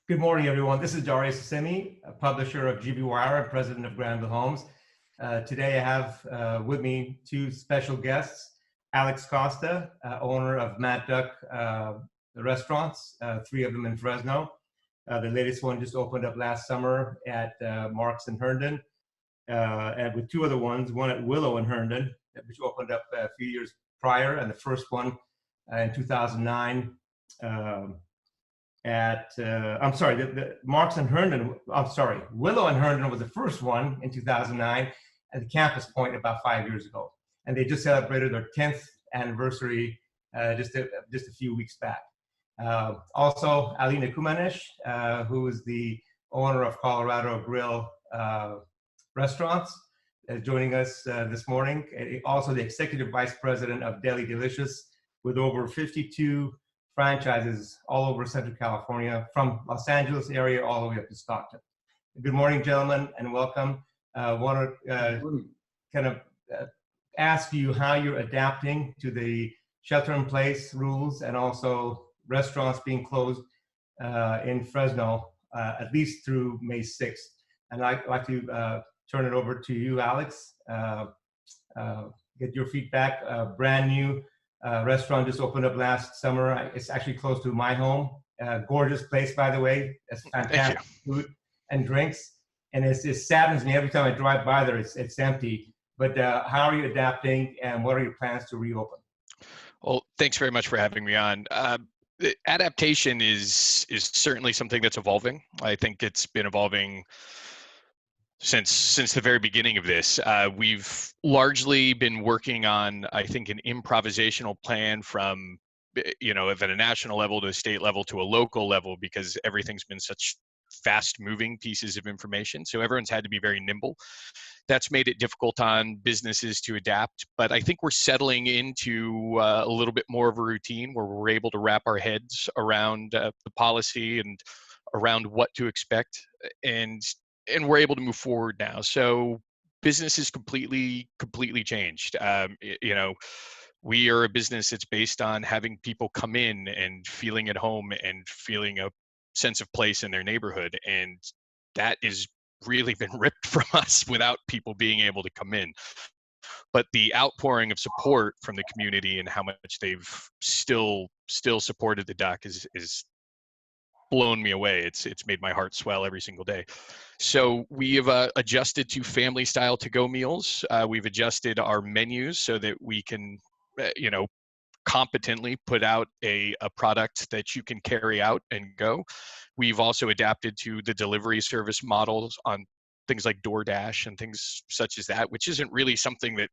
Good morning, everyone. This is Darius Assemi, a publisher of GB Wire and president of Granville Homes. Today I have with me two special guests, Alex Costa, owner of Mad Duck restaurants, three of them in Fresno. The latest one just opened up last summer at Marks and Herndon, and with two other ones, one at Willow and Herndon, which opened up a few years prior, and the first one in 2009 the Marks and Herndon, Willow and Herndon was the first one in 2009 at the Campus Point about 5 years ago. And they just celebrated their 10th anniversary just a few weeks back. Also, Ali Nekumanesh, who is the owner of Colorado Grill Restaurants, is joining us this morning. Also the executive vice president of Deli Delicious, with over 52 franchises all over Central California, from Los Angeles area all the way up to Stockton. Good morning, gentlemen, and welcome. Want to ask you how you're adapting to the shelter-in-place rules and also restaurants being closed in Fresno, at least through May 6th. And I'd like to turn it over to you, Alex. Get your feedback. Brand new restaurant just opened up last summer. It's actually close to my home. Gorgeous place, by the way. It's fantastic food and drinks. And it saddens me every time I drive by there. It's empty. But how are you adapting, and what are your plans to reopen? Well, thanks very much for having me on. Adaptation is certainly something that's evolving. I think it's been evolving since the very beginning of this. We've largely been working on, I think, an improvisational plan from, at a national level to a state level to a local level, because everything's been such fast moving pieces of information. So everyone's had to be very nimble. That's made it difficult on businesses to adapt, but I think we're settling into a little bit more of a routine where we're able to wrap our heads around the policy and around what to expect, and we're able to move forward now. So business is completely changed. We are a business that's based on having people come in and feeling at home and feeling a sense of place in their neighborhood. And that is really been ripped from us without people being able to come in. But the outpouring of support from the community and how much they've still supported the Duck is blown me away. It's made my heart swell every single day. So we have adjusted to family style to-go meals. We've adjusted our menus so that we can, competently put out a product that you can carry out and go. We've also adapted to the delivery service models on things like DoorDash and things such as that, which isn't really something that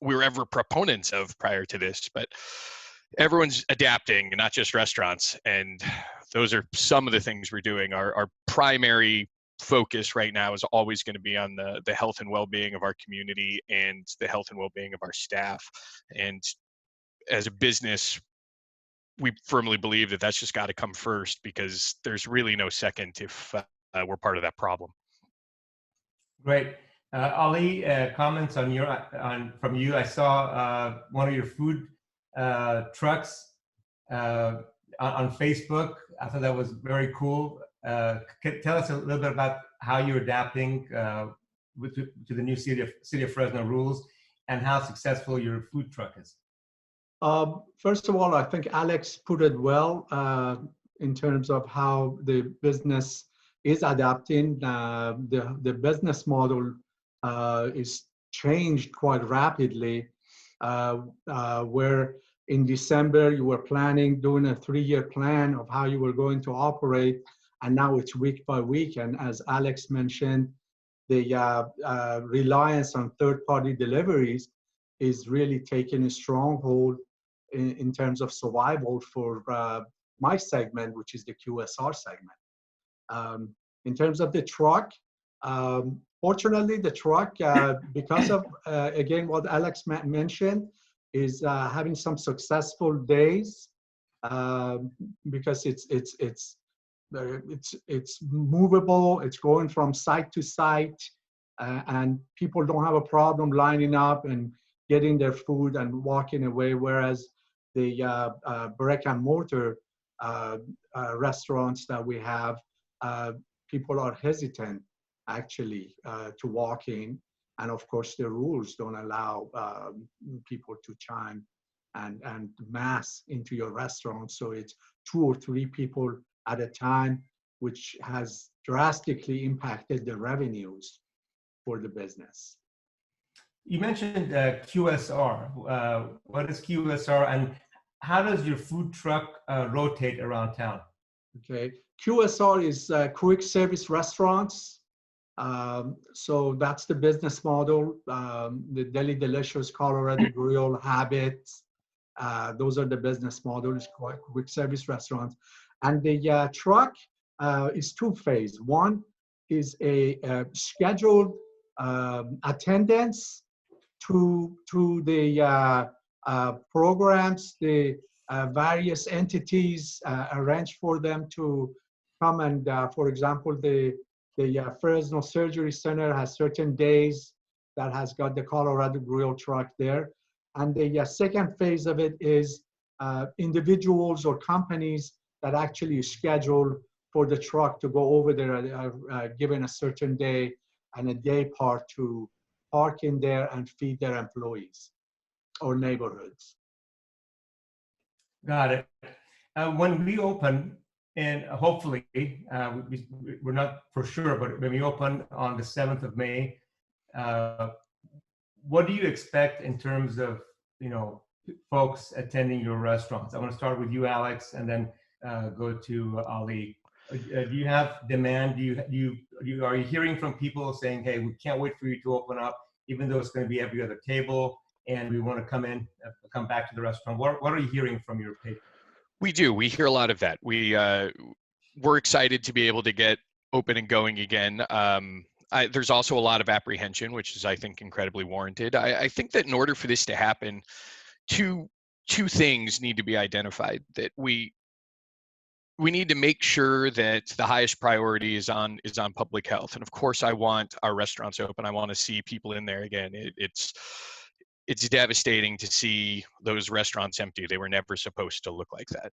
we were ever proponents of prior to this, but everyone's adapting, not just restaurants. And those are some of the things we're doing. Our primary focus right now is always going to be on the health and well-being of our community and the health and well-being of our staff. And as a business, we firmly believe that that's just got to come first, because there's really no second if we're part of that problem. Great. Ali, comments from you. I saw one of your food trucks on Facebook. I thought that was very cool. Tell us a little bit about how you're adapting to the new City of Fresno rules, and how successful your food truck is. First of all, I think Alex put it well in terms of how the business is adapting. The business model is changed quite rapidly, where in December you were doing a 3-year plan of how you were going to operate, and now it's week by week. And as Alex mentioned, the reliance on third-party deliveries is really taking a stronghold in terms of survival for my segment, which is the QSR segment. In terms of the truck, fortunately, the truck, because of, again, what Alex mentioned, is having some successful days, because it's movable, it's going from site to site, and people don't have a problem lining up and getting their food and walking away, whereas the brick and mortar restaurants that we have people are hesitant actually to walk in. And of course, the rules don't allow people to chime and mass into your restaurant. So it's 2 or 3 people at a time, which has drastically impacted the revenues for the business. You mentioned QSR. What is QSR, and how does your food truck rotate around town? Okay, QSR is quick service restaurants. So that's the business model. The Deli Delicious, Colorado Grill, Habits, those are the business models, quick service restaurants. And the truck is 2-phase. One is a scheduled attendance to the programs, the various entities arrange for them to come and, for example, the Fresno Surgery Center has certain days that has got the Colorado Grill truck there. And the second phase of it is individuals or companies that actually schedule for the truck to go over there given a certain day and a day part to park in there and feed their employees or neighborhoods. Got it. When we open, and hopefully, we're not for sure, but when we open on the 7th of May, what do you expect in terms of, folks attending your restaurants? I want to start with you, Alex, and then go to Ali. Do you have demand? Are you hearing from people saying, "Hey, we can't wait for you to open up, even though it's going to be every other table, and we want to come back to the restaurant"? What are you hearing from your people? We do. We hear a lot of that. We're excited to be able to get open and going again. There's also a lot of apprehension, which is, I think, incredibly warranted. I think that in order for this to happen, two things need to be identified. That we need to make sure that the highest priority is on public health. And of course, I want our restaurants open. I want to see people in there again. It's devastating to see those restaurants empty. They were never supposed to look like that.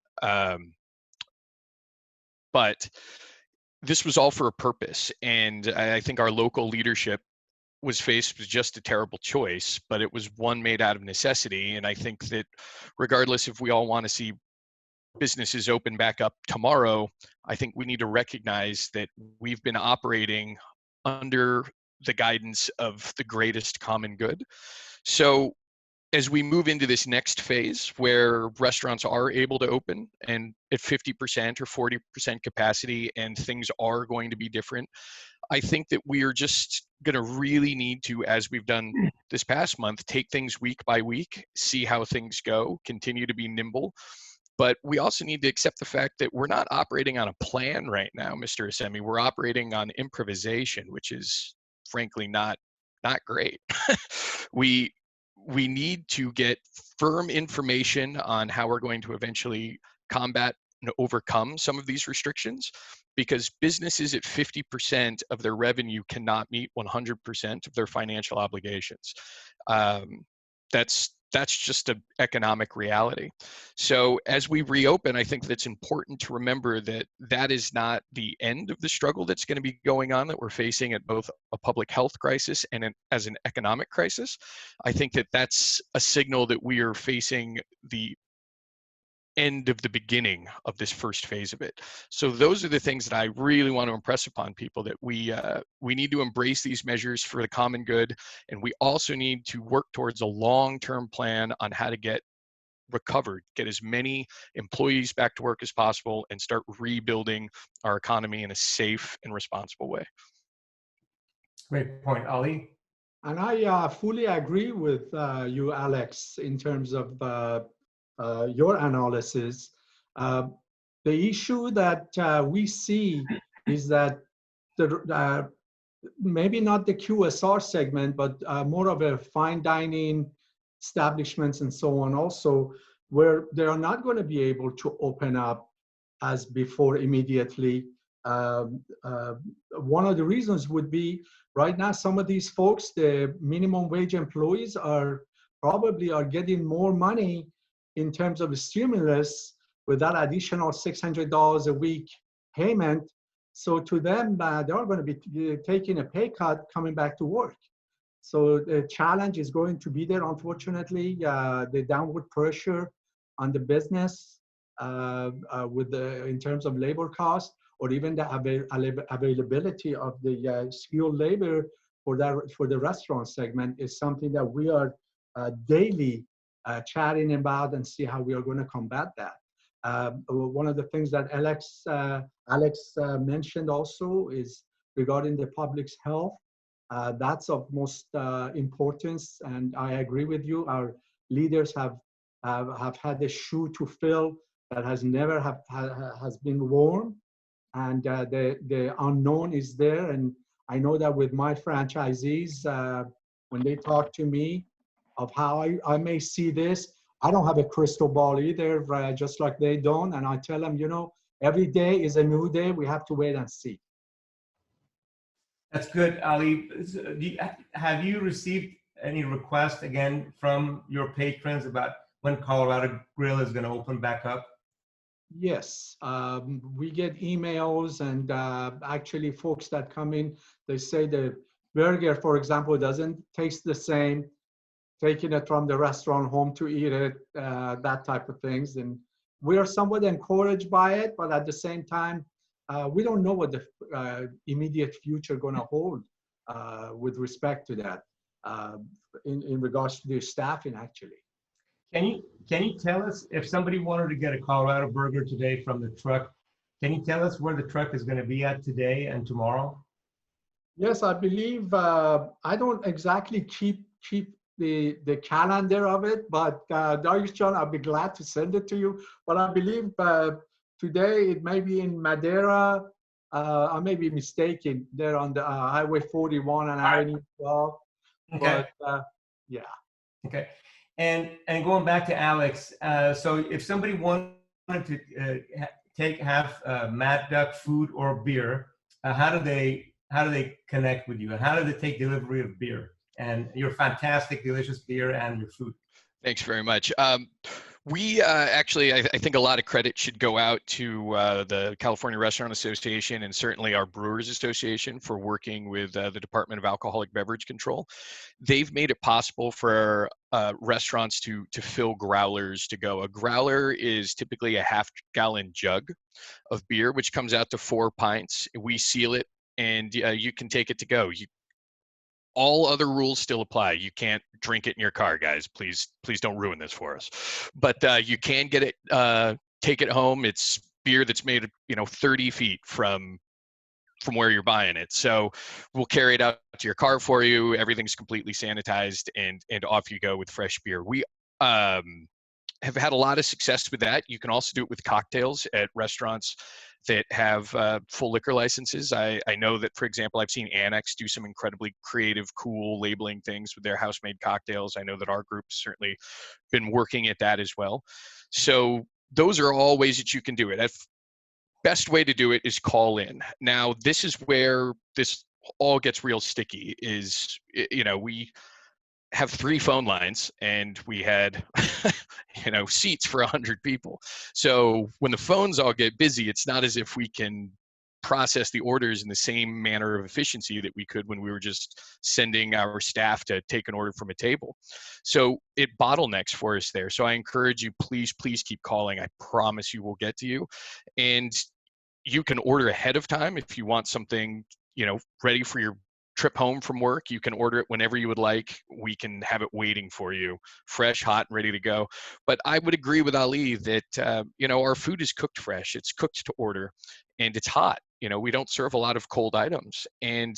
But this was all for a purpose. And I think our local leadership was faced with just a terrible choice, but it was one made out of necessity. And I think that regardless if we all want to see businesses open back up tomorrow, I think we need to recognize that we've been operating under the guidance of the greatest common good. So as we move into this next phase where restaurants are able to open and at 50% or 40% capacity and things are going to be different, I think that we are just going to really need to, as we've done this past month, take things week by week, see how things go, continue to be nimble. But we also need to accept the fact that we're not operating on a plan right now, Mr. Assemi. We're operating on improvisation, which is frankly not great. We need to get firm information on how we're going to eventually combat and overcome some of these restrictions, because businesses at 50% of their revenue cannot meet 100% of their financial obligations. That's just an economic reality. So as we reopen, I think that's important to remember that that is not the end of the struggle that's going to be going on, that we're facing at both a public health crisis and as an economic crisis. I think that that's a signal that we are facing the end of the beginning of this first phase of it. So those are the things that I really want to impress upon people, that we need to embrace these measures for the common good, and we also need to work towards a long-term plan on how to get recovered, get as many employees back to work as possible, and start rebuilding our economy in a safe and responsible way. Great point, Ali. And I fully agree with you, Alex, in terms of your analysis. The issue that we see is that maybe not the QSR segment, but more of a fine dining establishments and so on also, where they are not going to be able to open up as before immediately. One of the reasons would be right now some of these folks, the minimum wage employees, are getting more money in terms of stimulus with that additional $600 a week payment. So to them, they're going to be taking a pay cut coming back to work. So the challenge is going to be there, unfortunately. The downward pressure on the business in terms of labor cost, or even the availability of the skilled labor for the restaurant segment is something that we are daily chatting about and see how we are going to combat that. One of the things that Alex mentioned also is regarding the public's health. That's of most importance, and I agree with you. Our leaders have had a shoe to fill that has never has been worn, and the unknown is there. And I know that with my franchisees, when they talk to me of how I may see this, I don't have a crystal ball either, just like they don't. And I tell them, every day is a new day. We have to wait and see. That's good, Ali. Have you received any requests again from your patrons about when Colorado Grill is going to open back up? Yes, we get emails, and actually folks that come in, they say the burger, for example, doesn't taste the same, taking it from the restaurant home to eat it, that type of things. And we are somewhat encouraged by it, but at the same time, we don't know what the immediate future going to hold with respect to that in regards to the staffing, actually. Can you tell us, if somebody wanted to get a Colorado burger today from the truck, can you tell us where the truck is going to be at today and tomorrow? Yes, I believe, I don't exactly keep the calendar of it, but Darius John, I'll be glad to send it to you. But I believe today it may be in Madera. I may be mistaken. There on the Highway 41 and Avenue 12. Okay. But yeah. Okay. And going back to Alex, so if somebody wanted to have Mad Duck food or beer, how do they connect with you, and how do they take delivery of beer and your fantastic, delicious beer and your food? Thanks very much. We actually, I think a lot of credit should go out to the California Restaurant Association and certainly our Brewers Association for working with the Department of Alcoholic Beverage Control. They've made it possible for restaurants to fill growlers to go. A growler is typically a half-gallon jug of beer, which comes out to 4 pints. We seal it, and you can take it to go. All other rules still apply. You can't drink it in your car, guys. Please don't ruin this for us. But you can get it, take it home. It's beer that's made, 30 feet from where you're buying it. So we'll carry it out to your car for you. Everything's completely sanitized, and off you go with fresh beer. We have had a lot of success with that. You can also do it with cocktails at restaurants that have full liquor licenses. I know that, for example, I've seen Annex do some incredibly creative, cool labeling things with their house-made cocktails. I know that our group's certainly been working at that as well. So those are all ways that you can do it. The best way to do it is call in. Now, this is where this all gets real sticky is, we have 3 phone lines, and we had seats for 100 people. So when the phones all get busy, it's not as if we can process the orders in the same manner of efficiency that we could when we were just sending our staff to take an order from a table. So it bottlenecks for us there. So I encourage you, please keep calling. I promise you we'll get to you. And you can order ahead of time if you want something ready for your trip home from work. You can order it whenever you would like. We can have it waiting for you, fresh, hot, and ready to go. But I would agree with Ali that our food is cooked fresh. It's cooked to order, and it's hot. We don't serve a lot of cold items, and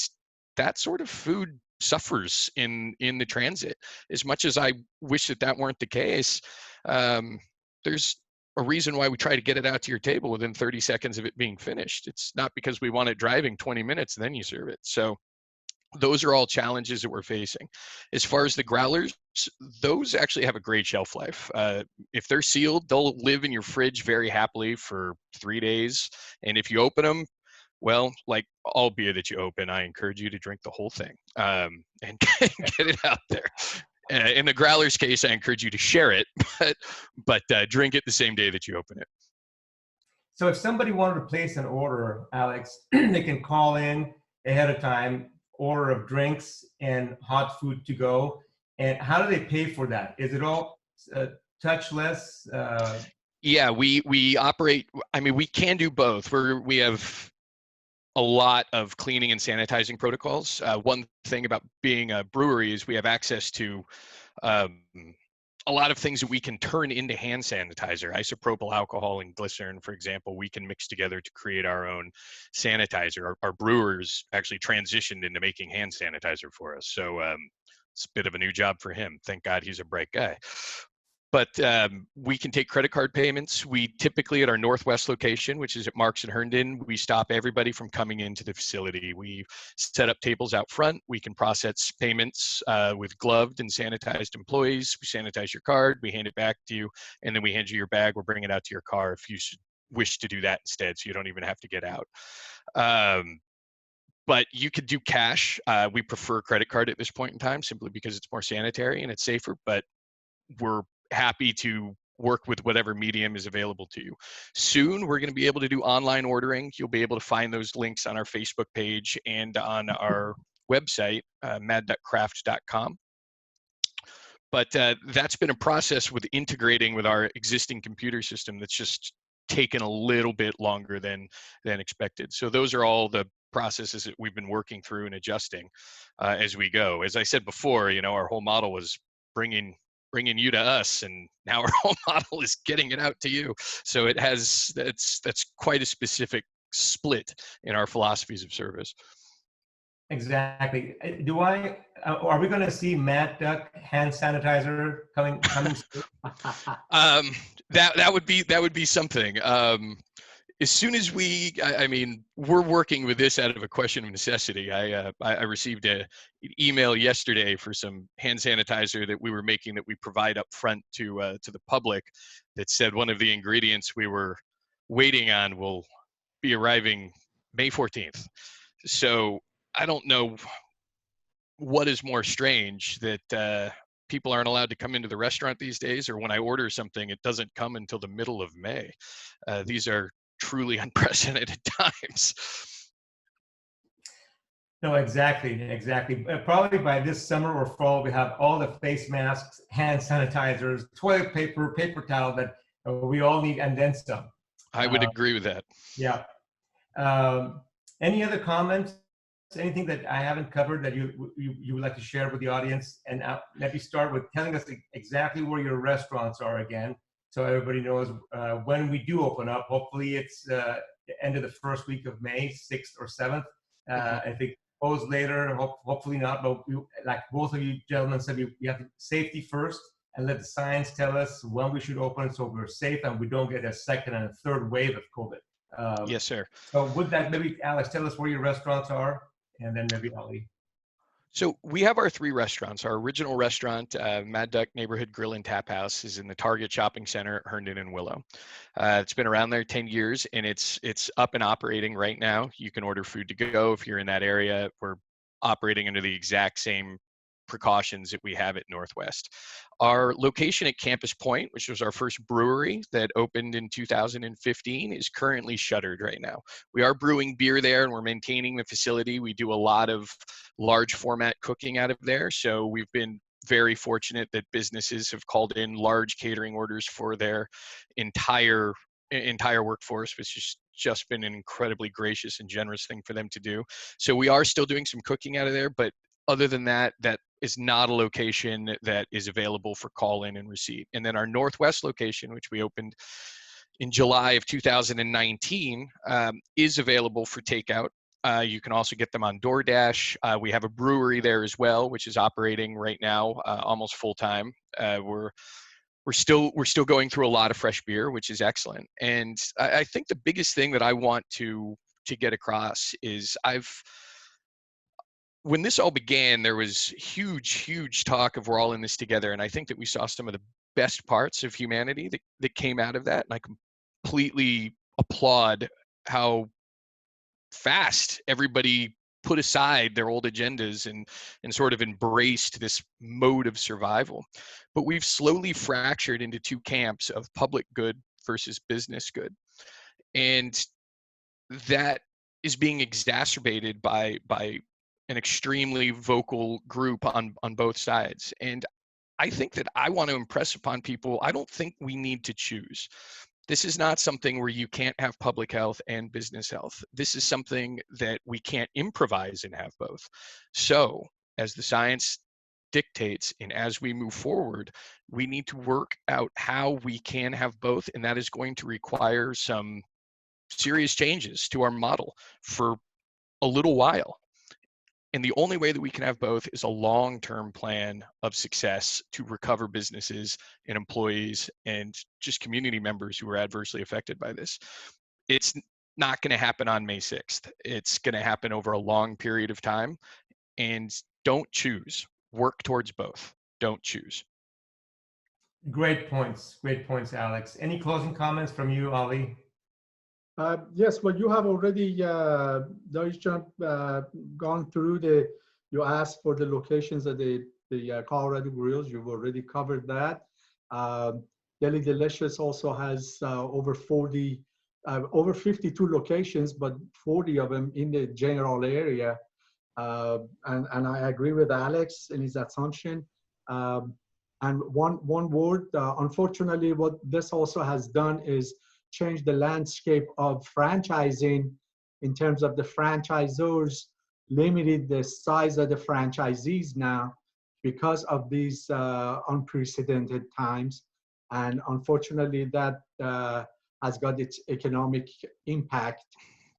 that sort of food suffers in the transit. As much as I wish that weren't the case, there's a reason why we try to get it out to your table within 30 seconds of it being finished. It's not because we want it driving 20 minutes and then you serve it. So those are all challenges that we're facing. As far as the growlers, those actually have a great shelf life. If they're sealed, they'll live in your fridge very happily for 3 days. And if you open them, well, like all beer that you open, I encourage you to drink the whole thing and get it out there. In the growler's case, I encourage you to share it, but drink it the same day that you open it. So if somebody wanted to place an order, Alex, they can call in ahead of time, order of drinks and hot food to go. And how do they pay for that? Is it all touchless? Yeah, we operate. I mean, we can do both. We have a lot of cleaning and sanitizing protocols. One thing about being a brewery is we have access to um, a lot of things that we can turn into hand sanitizer. Isopropyl alcohol and glycerin, for example, we can mix together to create our own sanitizer. Our brewers actually transitioned into making hand sanitizer for us. So it's a bit of a new job for him. Thank God he's a bright guy. But we can take credit card payments. We typically, at our Northwest location, which is at Marks and Herndon, we stop everybody from coming into the facility. We set up tables out front. We can process payments with gloved and sanitized employees. We sanitize your card, we hand it back to you, and then we hand you your bag. We'll bring it out to your car if you wish to do that instead, so you don't even have to get out. But you could do cash. We prefer credit card at this point in time, simply because it's more sanitary and it's safer, but we're happy to work with whatever medium is available to you. Soon, we're going to be able to do online ordering. You'll be able to find those links on our Facebook page and on our website, mad.craft.com. But that's been a process with integrating with our existing computer system that's just taken a little bit longer than expected. So those are all the processes that we've been working through and adjusting as we go. As I said before, our whole model was bringing you to us, and now our whole model is getting it out to you. So that's quite a specific split in our philosophies of service. Exactly. Are we going to see Mad Duck hand sanitizer coming soon? That would be something. As soon as I mean, we're working with this out of a question of necessity. I received an email yesterday for some hand sanitizer that we were making that we provide up front to the public, that said one of the ingredients we were waiting on will be arriving May 14th. So I don't know what is more strange, that people aren't allowed to come into the restaurant these days, or when I order something, it doesn't come until the middle of May. These are truly unprecedented times. No, exactly. Probably by this summer or fall, we have all the face masks, hand sanitizers, toilet paper, paper towel that we all need, and then some. I would agree with that. Yeah. Any other comments? Anything that I haven't covered that you would like to share with the audience? And let me start with telling us exactly where your restaurants are again, so everybody knows when we do open up. Hopefully it's the end of the first week of May, 6th or 7th. I think close later, hopefully not, but like both of you gentlemen said, we have safety first, and let the science tell us when we should open, so we're safe and we don't get a second and a third wave of COVID. Yes, sir. So with that, maybe Alex, tell us where your restaurants are, and then maybe Ali. So we have our 3 restaurants. Our original restaurant, Mad Duck Neighborhood Grill and Tap House, is in the Target Shopping Center at Herndon and Willow. It's been around there 10 years, and it's up and operating right now. You can order food to go if you're in that area. We're operating under the exact same precautions that we have at Northwest. Our location at Campus Point, which was our first brewery that opened in 2015, is currently shuttered right now. We are brewing beer there, and we're maintaining the facility. We do a lot of large format cooking out of there, so we've been very fortunate that businesses have called in large catering orders for their entire workforce, which has just been an incredibly gracious and generous thing for them to do. So we are still doing some cooking out of there, but other than that, that is not a location that is available for call-in and receipt. And then our Northwest location, which we opened in July of 2019, is available for takeout. You can also get them on DoorDash. We have a brewery there as well, which is operating right now almost full-time. We're still going through a lot of fresh beer, which is excellent. And I think the biggest thing that I want to get across is when this all began, there was huge talk of we're all in this together. And I think that we saw some of the best parts of humanity that came out of that. And I completely applaud how fast everybody put aside their old agendas and sort of embraced this mode of survival. But we've slowly fractured into 2 camps of public good versus business good. And that is being exacerbated by an extremely vocal group on both sides. And I think that I want to impress upon people, I don't think we need to choose. This is not something where you can't have public health and business health. This is something that we can't improvise and have both. So, as the science dictates and as we move forward, we need to work out how we can have both, and that is going to require some serious changes to our model for a little while. And the only way that we can have both is a long-term plan of success to recover businesses and employees and just community members who are adversely affected by this. It's not going to happen on May 6th. It's going to happen over a long period of time. And don't choose. Work towards both. Don't choose. Great points, Alex. Any closing comments from you, Ali? Yes, well, you have already, Deutschland, gone through you asked for the locations of the Colorado Grills. You've already covered that. Deli Delicious also has over 52 locations, but 40 of them in the general area. And I agree with Alex in his assumption. And one word, unfortunately, what this also has done is change the landscape of franchising in terms of the franchisors limited the size of the franchisees now because of these unprecedented times. And unfortunately, that has got its economic impact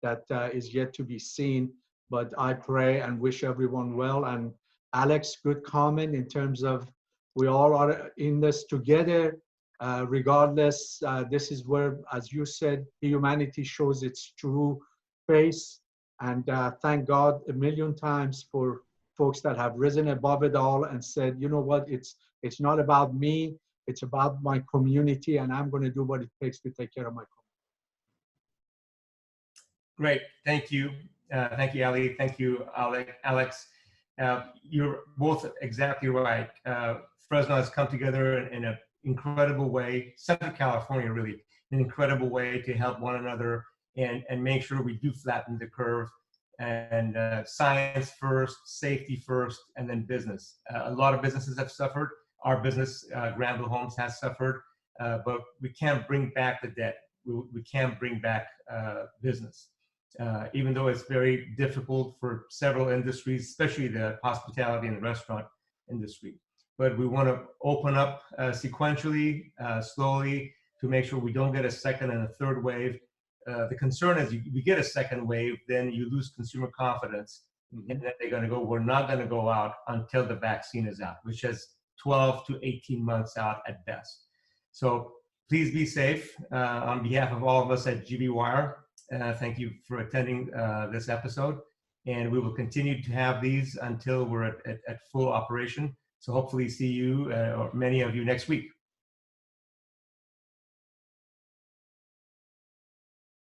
that is yet to be seen. But I pray and wish everyone well. And Alex, good comment in terms of we all are in this together. Regardless, this is where, as you said, humanity shows its true face. And thank God a million times for folks that have risen above it all and said, you know what, it's not about me, it's about my community, and I'm going to do what it takes to take care of my community. Great, thank you. Thank you, Ali. Thank you, Alex. You're both exactly right. Fresno has come together in an incredible way, Central California really, an incredible way to help one another and make sure we do flatten the curve, and science first, safety first, and then business. A lot of businesses have suffered. Our business, Granville Homes, has suffered, but we can't bring back the debt. We can't bring back business. Even though it's very difficult for several industries, especially the hospitality and the restaurant industry. But we want to open up sequentially, slowly, to make sure we don't get a second and a third wave. The concern is we get a second wave, then you lose consumer confidence, and then they're going to go, we're not going to go out until the vaccine is out, which is 12 to 18 months out at best. So please be safe. On behalf of all of us at GB Wire, thank you for attending this episode, and we will continue to have these until we're at full operation. So hopefully see you or many of you next week.